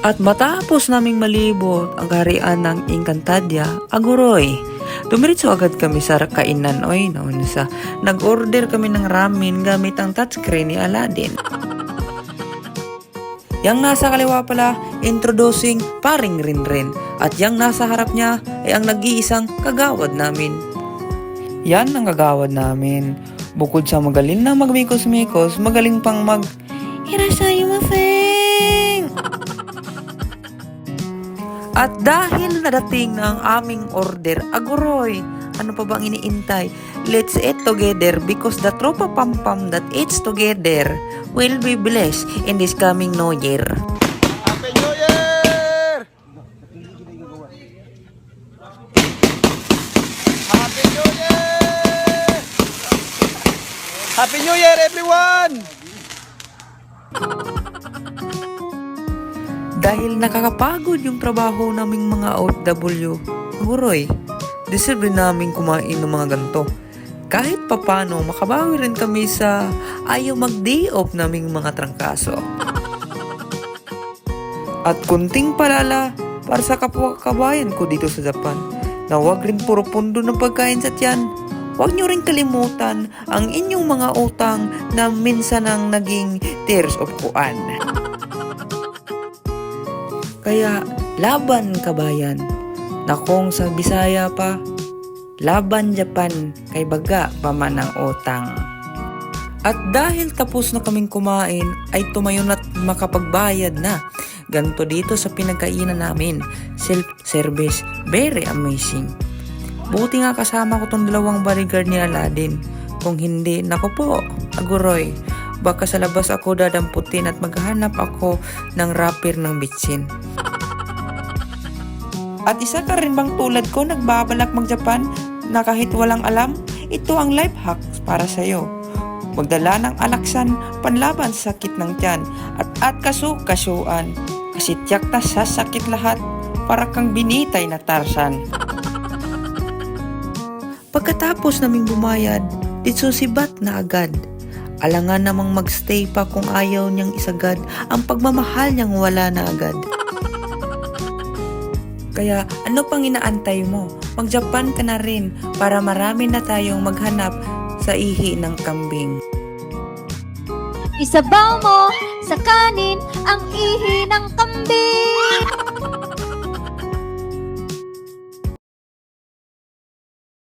At matapos naming malibot ang kaharian ng Encantadia, aguroy. Dumiretso agad kami sa kainan, oy, nauna sa nag-order kami ng ramen gamit ang touchscreen ni Aladdin. Yang nasa kaliwa pala, introducing paring Rinrin. At yang nasa harap niya ay ang nag-iisang kagawad namin. Yan ang kagawad namin. Bukod sa magaling na magmikos-mikos, magaling pang Hirashayo mafeng! At dahil nadating na ang aming order, aguroy, ano pa bang iniintay? Let's eat together because the tropa pampam that eats together will be blessed in this coming New Year. Happy New Year! Happy New Year! Happy New Year, everyone! Dahil nakakapagod yung trabaho naming mga OFW, aguroy, deserve rin namin kumain ng mga ganito. Kahit papano, makabawi rin kami sa ayaw mag-day off naming mga trangkaso. At kunting palala para sa kapwa kabayan ko dito sa Japan, na huwag rin puro pundo ng pagkain sa tiyan. Huwag nyo rin kalimutan ang inyong mga utang na minsan ang naging tears of kuan. Kaya, laban kabayan, na kung sa Bisaya pa, laban Japan, kay baga paman ang utang. At dahil tapos na kaming kumain, ay tumayo na't makapagbayad na. Ganto dito sa pinagkainan namin, self-service, very amazing. Buti nga kasama ko tong dalawang bodyguard ni Aladdin. Kung hindi, nako po, aguroy, baka sa labas ako dadamputin at maghanap ako ng rapper ng bitsin. At isa ka rin bang tulad ko nagbabalak mag-Japan na kahit walang alam? Ito ang life hacks para sa'yo. Magdala ng alaksan panlaban sa sakit ng tiyan at kasuan. Kasi tiyak na sasakit lahat para kang binitay na Tarzan. Pagkatapos naming bumayad, ditsusibat na agad. Alangan namang magstay pa kung ayaw niyang isagad ang pagmamahal niyang wala na agad. Kaya ano pang inaantay mo? Mag-Japan ka na rin para marami na tayong maghanap sa ihi ng kambing. Isabaw mo sa kanin ang ihi ng kambing.